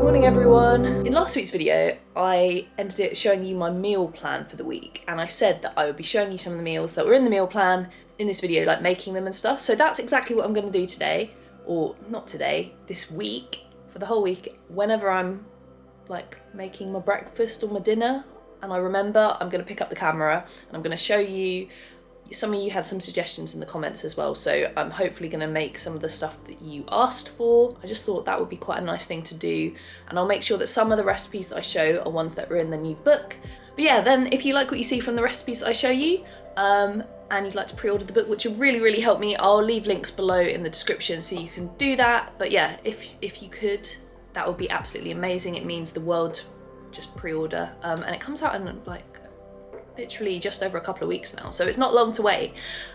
Morning everyone! In last week's video I ended up showing you my meal plan for the week, and I said that I would be showing you some of the meals that were in the meal plan in this video, like making them and stuff. So that's exactly what I'm going to do today, or not today, this week, for the whole week. Whenever I'm like making my breakfast or my dinner and I remember, I'm going to pick up the camera and I'm going to show you. Some of you had some suggestions in the comments as well, so I'm hopefully going to make some of the stuff that you asked for. I just thought that would be quite a nice thing to do, and I'll make sure that some of the recipes that I show are ones that were in the new book. But yeah, then if you like what you see from the recipes that I show you, and you'd like to pre-order the book, which would really help me, I'll leave links below in the description so you can do that. But yeah, if you could, that would be absolutely amazing. It means the world. Just pre-order, and it comes out in like literally just over a couple of weeks now, so it's not long to wait.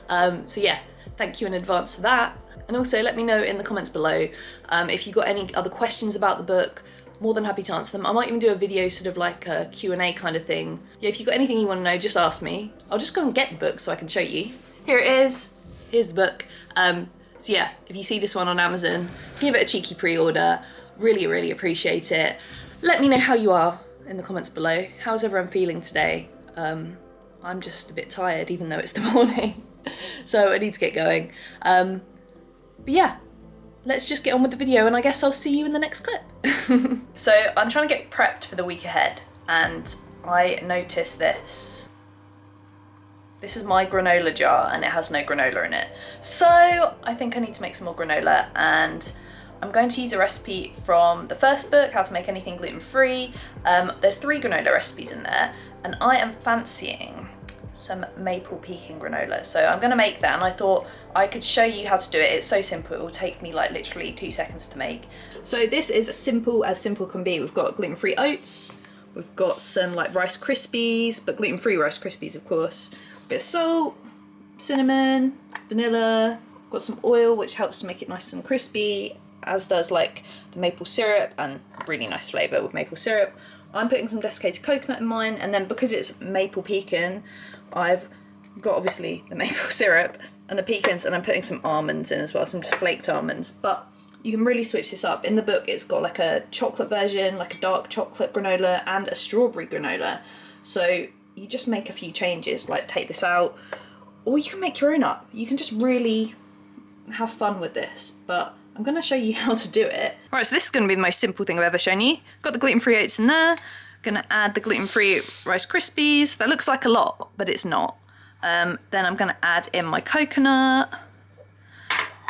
So yeah, thank you in advance for that. And also let me know in the comments below if you got any other questions about the book. More than happy to answer them. I might even do a video sort of like a Q&A kind of thing. Yeah, if you've got anything you want to know, just ask me. I'll just go and get the book so I can show you. Here it is. Here's the book. So yeah, if you see this one on Amazon, give it a cheeky pre-order. Really appreciate it. Let me know how you are in the comments below. How's everyone feeling today? I'm just a bit tired, even though it's the morning, so I need to get going. But yeah, let's just get on with the video, and I guess I'll see you in the next clip. So I'm trying to get prepped for the week ahead, and I noticed this. This is my granola jar, and it has no granola in it. So I think I need to make some more granola, and I'm going to use a recipe from the first book, How to Make Anything Gluten-Free. There's 3 granola recipes in there, and I am fancying some maple pecan granola. So I'm gonna make that, and I thought I could show you how to do it. It's so simple, it will take me like literally 2 seconds to make. So this is as simple can be. We've got gluten-free oats, we've got some like Rice Krispies, but gluten-free Rice Krispies of course. A bit of salt, cinnamon, vanilla, got some oil which helps to make it nice and crispy, as does like the maple syrup, and really nice flavour with maple syrup. I'm putting some desiccated coconut in mine, and then because it's maple pecan, I've got obviously the maple syrup and the pecans, and I'm putting some almonds in as well, some flaked almonds. But you can really switch this up. In the book it's got like a chocolate version, like a dark chocolate granola, and a strawberry granola. So you just make a few changes, like take this out, or you can make your own up. You can just really have fun with this, but I'm going to show you how to do it. Right, so this is going to be the most simple thing I've ever shown you. Got the gluten-free oats in there. Going to add the gluten-free Rice Krispies. That looks like a lot, but it's not. Then I'm going to add in my coconut.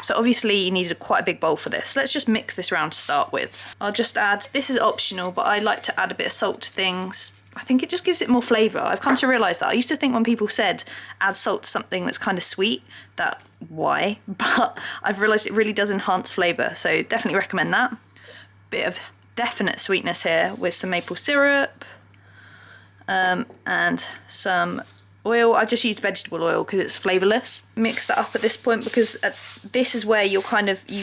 So obviously you needed quite a big bowl for this. Let's just mix this around to start with. I'll just add, this is optional, but I like to add a bit of salt to things. I think it just gives it more flavour. I've come to realise that. I used to think when people said add salt to something that's kind of sweet, that why? But I've realised it really does enhance flavour, so definitely recommend that. Bit of definite sweetness here with some maple syrup and some oil. I've just used vegetable oil because it's flavourless. Mix that up at this point, because this is where you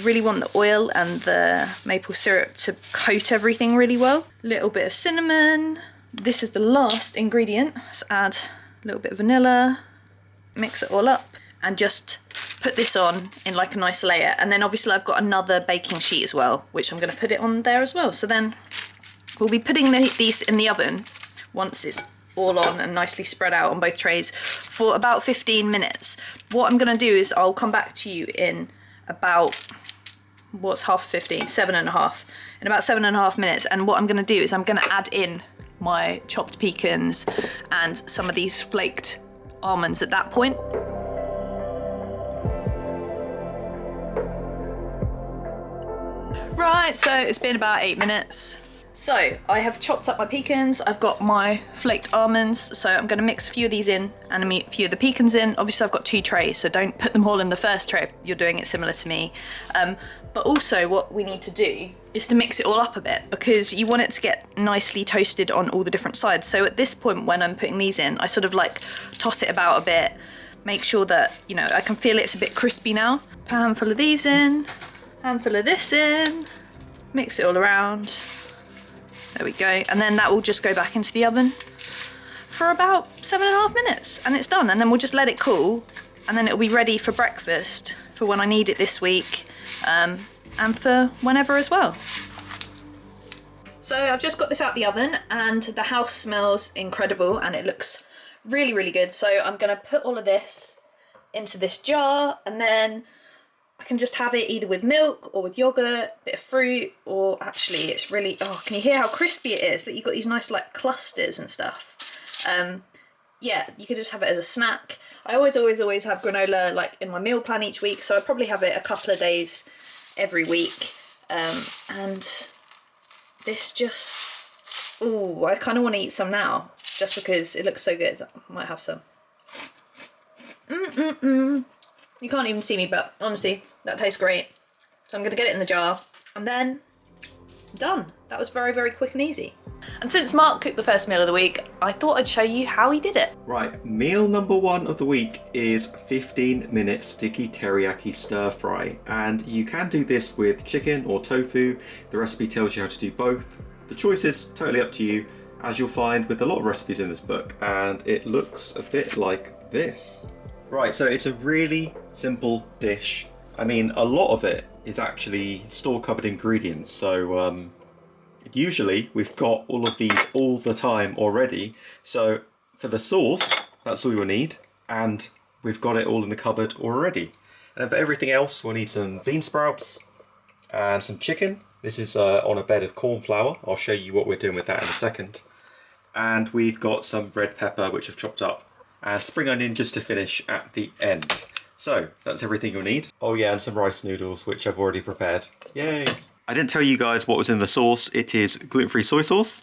really want the oil and the maple syrup to coat everything really well. A little bit of cinnamon. This is the last ingredient. Let's add a little bit of vanilla, mix it all up, and just put this on in like a nice layer. And then obviously I've got another baking sheet as well, which I'm going to put it on there as well. So then we'll be putting these in the oven once it's all on and nicely spread out on both trays for about 15 minutes. What I'm going to do is I'll come back to you in about, what's half of 15? 7.5. In about 7.5 minutes. And what I'm going to do is I'm going to add in my chopped pecans and some of these flaked almonds at that point. Right, so it's been about 8 minutes. So I have chopped up my pecans, I've got my flaked almonds, so I'm going to mix a few of these in and a few of the pecans in. Obviously I've got 2 trays, so don't put them all in the first tray if you're doing it similar to me. But also what we need to do is to mix it all up a bit, because you want it to get nicely toasted on all the different sides. So at this point when I'm putting these in, I sort of like toss it about a bit, make sure that, you know, I can feel it's a bit crispy now. Put a handful of these in, handful of this in, mix it all around. There we go. And then that will just go back into the oven for about 7.5 minutes and it's done. And then we'll just let it cool, and then it'll be ready for breakfast for when I need it this week. and for whenever as well. So I've just got this out the oven and the house smells incredible and it looks really, really good. So I'm gonna put all of this into this jar and then I can just have it either with milk or with yogurt, a bit of fruit, or actually it's really, oh, can you hear how crispy it is? Like you've got these nice like clusters and stuff. Yeah, you could just have it as a snack. I always have granola like in my meal plan each week, so I probably have it a couple of days every week. And this just, ooh, I kind of want to eat some now, just because it looks so good. I might have some. You can't even see me, but honestly, that tastes great. So I'm gonna get it in the jar, and then done. That was very, very quick and easy. And since Mark cooked the first meal of the week, I thought I'd show you how he did it. Right, meal number 1 of the week is 15-minute sticky teriyaki stir fry. And you can do this with chicken or tofu. The recipe tells you how to do both. The choice is totally up to you, as you'll find with a lot of recipes in this book. And it looks a bit like this. Right, so it's a really simple dish. I mean, a lot of it is actually store-cupboard ingredients. So usually we've got all of these all the time already. So for the sauce, that's all you'll need. And we've got it all in the cupboard already. And for everything else, we'll need some bean sprouts and some chicken. This is on a bed of corn flour. I'll show you what we're doing with that in a second. And we've got some red pepper, which I've chopped up, and spring onion just to finish at the end. So that's everything you'll need. Oh yeah, and some rice noodles, which I've already prepared. Yay! I didn't tell you guys what was in the sauce. It is gluten-free soy sauce,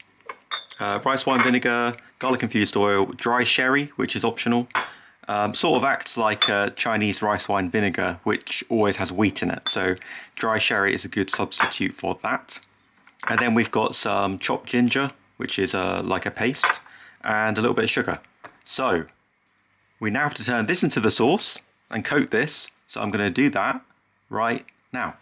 rice wine vinegar, garlic infused oil, dry sherry, which is optional. Sort of acts like Chinese rice wine vinegar, which always has wheat in it. So dry sherry is a good substitute for that. And then we've got some chopped ginger, which is like a paste, and a little bit of sugar. So we now have to turn this into the sauce and coat this. So I'm going to do that right now.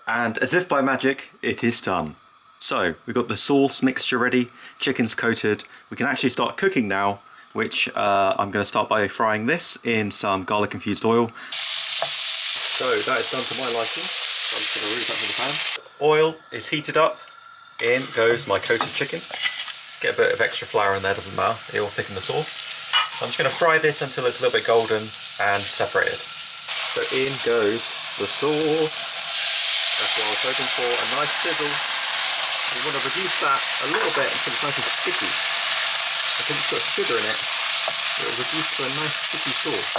And as if by magic, it is done. So we've got the sauce mixture ready, chicken's coated. We can actually start cooking now, which I'm going to start by frying this in some garlic infused oil. So that is done to my liking. So I'm just going to remove that from the pan. Oil is heated up. In goes my coated chicken. Get a bit of extra flour in there, doesn't matter. It will thicken the sauce. So I'm just going to fry this until it's a little bit golden and separated. So in goes the sauce. That's what I was hoping for, a nice sizzle. We want to reduce that a little bit until it's nice and sticky. Because it's got sugar in it, it will reduce to a nice sticky sauce.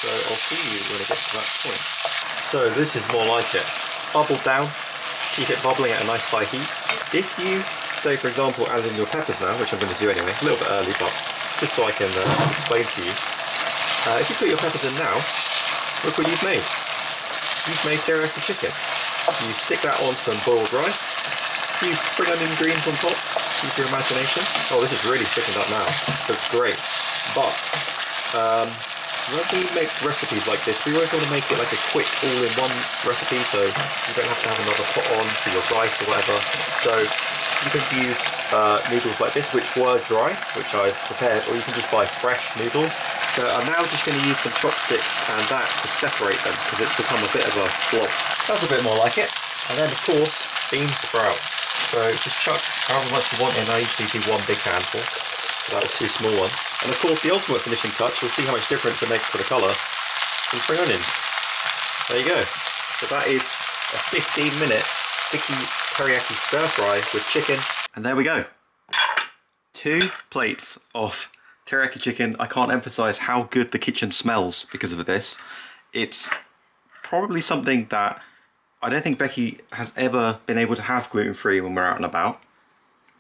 So I'll see you when it gets to that point. So this is more like it. Bubble down, keep it bubbling at a nice high heat. If you, say for example, add in your peppers now, which I'm going to do anyway, a little bit early, but just so I can explain to you. If you put your peppers in now, look what you've made. You've made teriyaki chicken. You stick that on some boiled rice, use spring onion greens on top, use your imagination. Oh, this is really sticking up now, that's great. But when we make recipes like this, we always want to make it like a quick all-in-one recipe, so you don't have to have another pot on for your rice or whatever. So you can use noodles like this, which were dry, which I've prepared, or you can just buy fresh noodles. So I'm now just going to use some chopsticks and that to separate them, because it's become a bit of a blob. That's a bit more like it. And then of course, bean sprouts. So just chuck however much you want in. I usually do one big handful. So that was 2 small ones. And of course the ultimate finishing touch, you'll see how much difference it makes to the colour, some spring onions. There you go. So that is a 15-minute sticky teriyaki stir fry with chicken. And there we go. 2 plates of teriyaki chicken. I can't emphasize how good the kitchen smells because of this. It's probably something that I don't think Becky has ever been able to have gluten-free when we're out and about.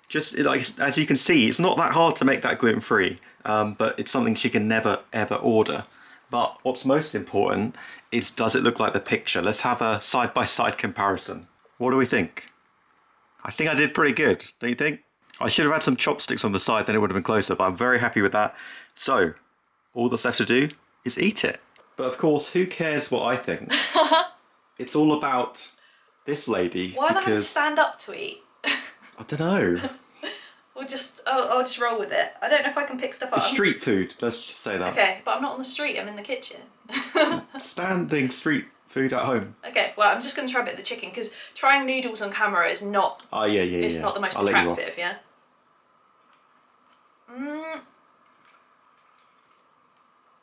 Just like, as you can see, it's not that hard to make that gluten-free, but it's something she can never ever order. But what's most important is, does it look like the picture? Let's have a side-by-side comparison. What do we think? I think I did pretty good, don't you think? I should have had some chopsticks on the side, then it would have been closer, but I'm very happy with that. So, all that's left to do is eat it. But of course, who cares what I think? It's all about this lady. Why am I having to stand up to eat? I don't know. I'll just roll with it. I don't know if I can pick stuff up. It's street food, let's just say that. Okay, but I'm not on the street, I'm in the kitchen. Standing street food at home. Okay, well, I'm just going to try a bit of the chicken because trying noodles on camera is not. Oh yeah. It's not the most I'll let you off. attractive, yeah.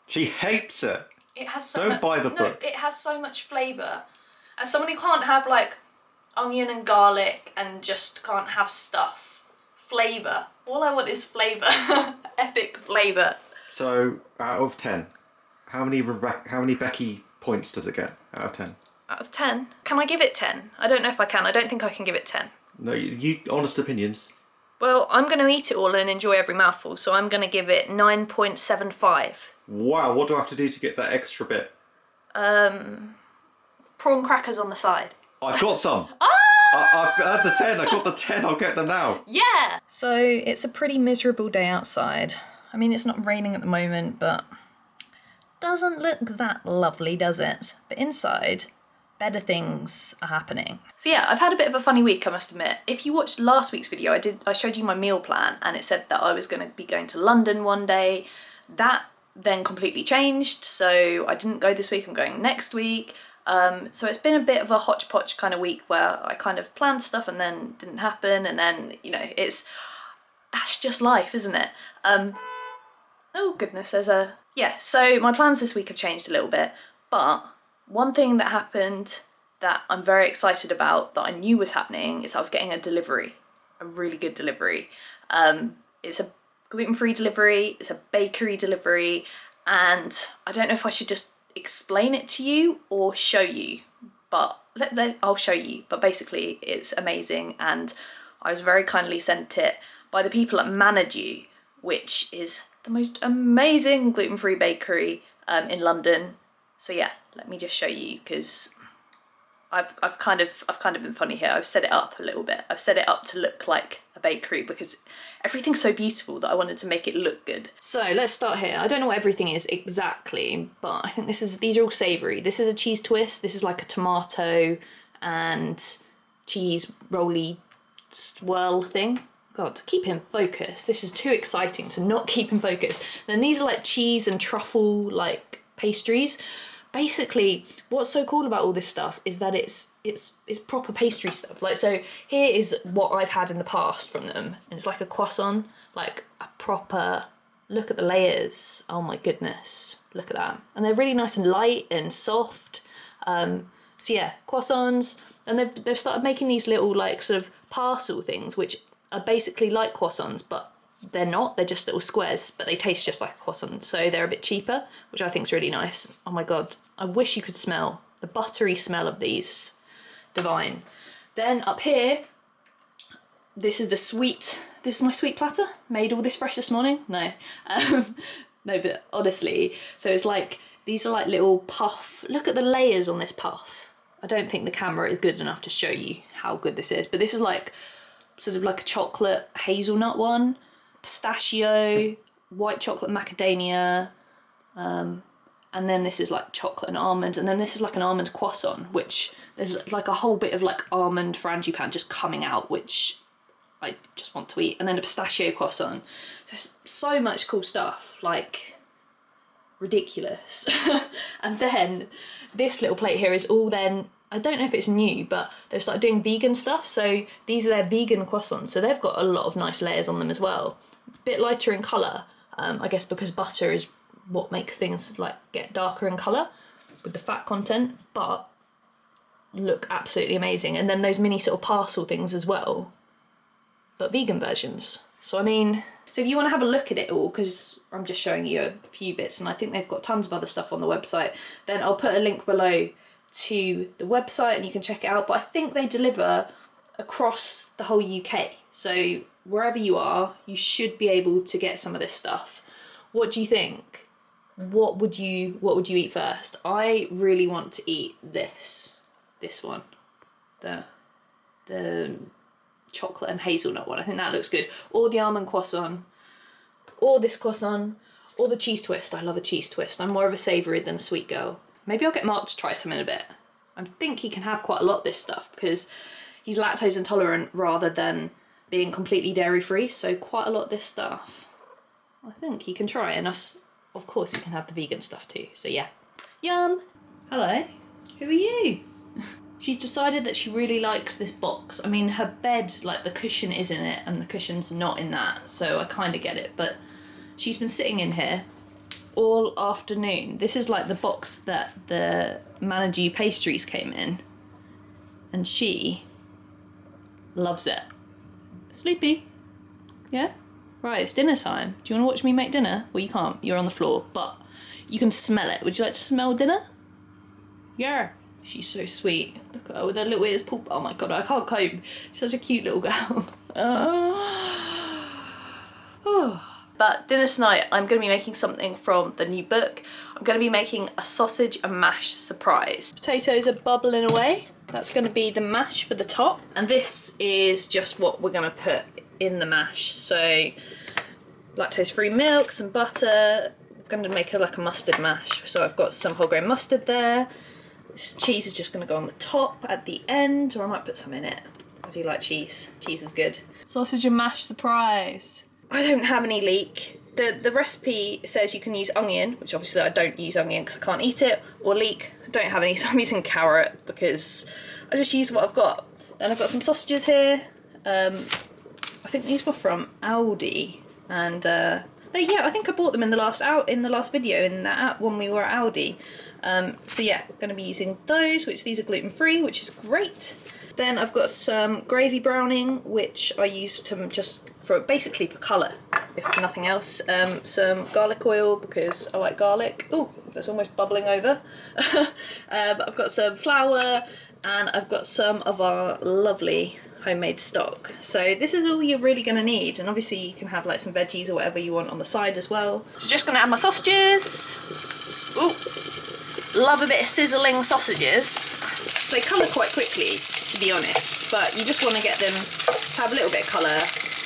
She hates it. It has so Don't much. buy the No, book. it has so much flavour. As someone who can't have like onion and garlic and just can't have stuff, flavour. All I want is flavour. Epic flavour. So out of 10, how many Becky points does it get out of 10? Out of 10? Can I give it 10? I don't know if I can. I don't think I can give it 10. No, you honest opinions. Well, I'm going to eat it all and enjoy every mouthful, so I'm going to give it 9.75. Wow, what do I have to do to get that extra bit? Prawn crackers on the side. I've got some. I've had the 10. I got the 10. I'll get them now. Yeah! So it's a pretty miserable day outside. I mean, it's not raining at the moment, but doesn't look that lovely, does it? But inside, better things are happening. So yeah, I've had a bit of a funny week, I must admit. If you watched last week's video, I showed you my meal plan and it said that I was going to be going to London one day. That then completely changed, so I didn't go this week, I'm going next week. So it's been a bit of a hodgepodge kind of week where I kind of planned stuff and then didn't happen, and then, you know, that's just life, isn't it? Oh goodness, yeah, so my plans this week have changed a little bit, but one thing that happened that I'm very excited about that I knew was happening is I was getting a delivery, a really good delivery. It's a gluten-free delivery, it's a bakery delivery, and I don't know if I should just explain it to you or show you, but I'll show you. But basically it's amazing, and I was very kindly sent it by the people at Manage, which is the most amazing gluten-free bakery in London. So yeah, let me just show you, because I've kind of been funny here. I've set it up a little bit. I've set it up to look like a bakery because everything's so beautiful that I wanted to make it look good. So let's start here. I don't know what everything is exactly, but I think these are all savoury. This is a cheese twist. This is like a tomato and cheese rolly swirl thing. God, keep him focused. This is too exciting to not keep him focused. Then these are like cheese and truffle like pastries. Basically, what's so cool about all this stuff is that it's proper pastry stuff. Like, so here is what I've had in the past from them, and it's like a croissant, like a proper, look at the layers. Oh my goodness, look at that. And they're really nice and light and soft. So yeah, croissants, and they've started making these little like sort of parcel things, which are basically like croissants, but they're not, they're just little squares, but they taste just like a croissant, so they're a bit cheaper, which I think is really nice. Oh my god, I wish you could smell the buttery smell of these. Divine. Then up here, this is my sweet platter. Made all this fresh this morning? No. No, but honestly, so it's like, these are like little puff, look at the layers on this puff. I don't think the camera is good enough to show you how good this is, but this is like, sort of like a chocolate hazelnut one, pistachio, white chocolate macadamia, and then this is like chocolate and almond, and then this is like an almond croissant, which there's like a whole bit of like almond frangipane just coming out, which I just want to eat, and then a pistachio croissant. So there's so much cool stuff, like ridiculous. And then this little plate here is all then, I don't know if it's new, but they've started doing vegan stuff. So these are their vegan croissants. So they've got a lot of nice layers on them as well. A bit lighter in colour, I guess because butter is what makes things like get darker in colour with the fat content, but look absolutely amazing. And then those mini sort of parcel things as well, but vegan versions. So I mean, so if you want to have a look at it all, because I'm just showing you a few bits, and I think they've got tons of other stuff on the website, then I'll put a link below to the website and you can check it out. But I think they deliver across the whole UK, so wherever you are, you should be able to get some of this stuff. What do you think? What would you eat first? I really want to eat this one, the chocolate and hazelnut one. I think that looks good. Or the almond croissant, or this croissant, or the cheese twist. I love a cheese twist. I'm more of a savoury than a sweet girl. Maybe I'll get Mark to try some in a bit. I think he can have quite a lot of this stuff because he's lactose intolerant rather than being completely dairy free, so quite a lot of this stuff I think he can try, and us, of course he can have the vegan stuff too, so yeah. Yum! Hello. Who are you? She's decided that she really likes this box. I mean, her bed, like the cushion is in it and the cushion's not in that, so I kind of get it, but she's been sitting in here all afternoon. This is like the box that the Manager pastries came in, and she loves it. Sleepy? Yeah? Right, it's dinner time. Do you want to watch me make dinner? Well, you can't, you're on the floor, but you can smell it. Would you like to smell dinner? Yeah. She's so sweet. Look at her with her little ears pulled. Oh my god, I can't cope. She's such a cute little girl. But dinner tonight, I'm going to be making something from the new book. I'm going to be making a sausage and mash surprise. Potatoes are bubbling away. That's going to be the mash for the top. And this is just what we're going to put in the mash. So lactose-free milk, some butter. I'm going to make like a mustard mash. So I've got some whole grain mustard there. This cheese is just going to go on the top at the end, or I might put some in it. I do like cheese. Cheese is good. Sausage and mash surprise. I don't have any leek. The recipe says you can use onion, which obviously I don't use onion because I can't eat it, or leek. I don't have any, so I'm using carrot because I just use what I've got. Then I've got some sausages here. I think these were from Aldi, and yeah, I think I bought them in the last video in that when we were at Aldi. So yeah, I'm going to be using those, which these are gluten-free, which is great. Then I've got some gravy browning, which I use to just basically for colour, if nothing else. Some garlic oil because I like garlic. Oh, that's almost bubbling over. I've got some flour, and I've got some of our lovely homemade stock. So this is all you're really going to need, and obviously you can have like some veggies or whatever you want on the side as well. So just going to add my sausages. Ooh. Love a bit of sizzling sausages. They colour quite quickly, to be honest, but you just want to get them to have a little bit of colour.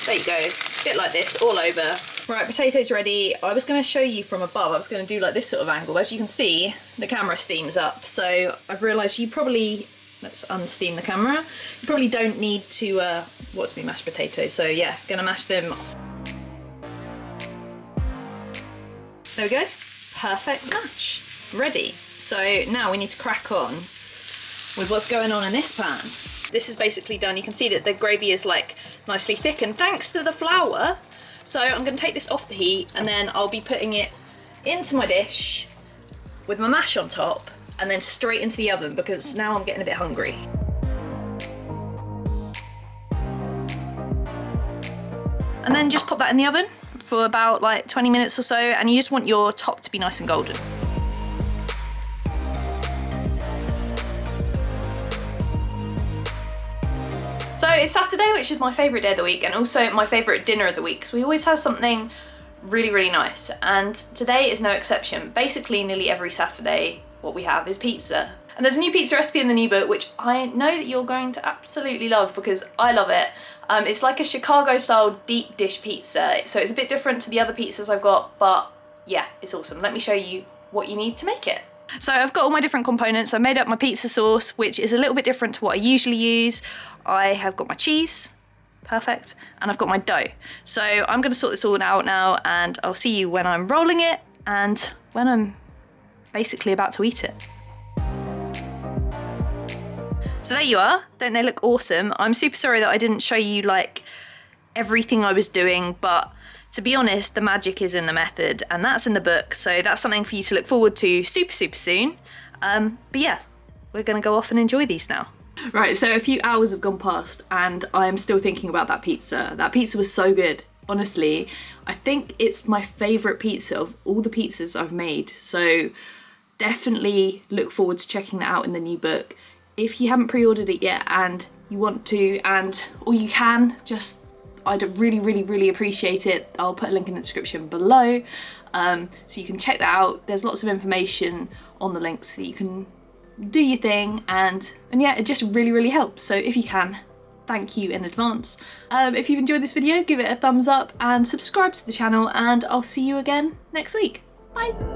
There you go, a bit like this, all over. Right, potatoes ready. I was going to show you from above. I was going to do like this sort of angle. As you can see, the camera steams up, so I've realised you probably, let's unsteam the camera, you probably don't need to watch me mash potatoes, so yeah, gonna mash them. There we go, perfect mash, ready. So now we need to crack on with what's going on in this pan. This is basically done. You can see that the gravy is like nicely thickened thanks to the flour. So I'm going to take this off the heat, and then I'll be putting it into my dish with my mash on top, and then straight into the oven because now I'm getting a bit hungry. And then just pop that in the oven for about like 20 minutes or so, and you just want your top to be nice and golden. So it's Saturday, which is my favourite day of the week, and also my favourite dinner of the week, because we always have something really, really nice, and today is no exception. Basically, nearly every Saturday, what we have is pizza. And there's a new pizza recipe in the new book, which I know that you're going to absolutely love because I love it. It's like a Chicago-style deep dish pizza, so it's a bit different to the other pizzas I've got, but yeah, it's awesome. Let me show you what you need to make it. So I've got all my different components. I made up my pizza sauce, which is a little bit different to what I usually use. I have got my cheese, perfect, and I've got my dough. So I'm going to sort this all out now, and I'll see you when I'm rolling it and when I'm basically about to eat it. So there you are. Don't they look awesome? I'm super sorry that I didn't show you like everything I was doing, but to be honest, the magic is in the method, and that's in the book, so that's something for you to look forward to super, super soon. But yeah, we're gonna go off and enjoy these now. Right, so a few hours have gone past, and I am still thinking about that pizza. That pizza was so good, honestly. I think it's my favourite pizza of all the pizzas I've made, so definitely look forward to checking that out in the new book. If you haven't pre-ordered it yet and you want to, or you can, just I'd really, really, really appreciate it. I'll put a link in the description below, so you can check that out. There's lots of information on the link so that you can do your thing, and yeah, it just really, really helps. So if you can, thank you in advance. If you've enjoyed this video, give it a thumbs up and subscribe to the channel, and I'll see you again next week. Bye.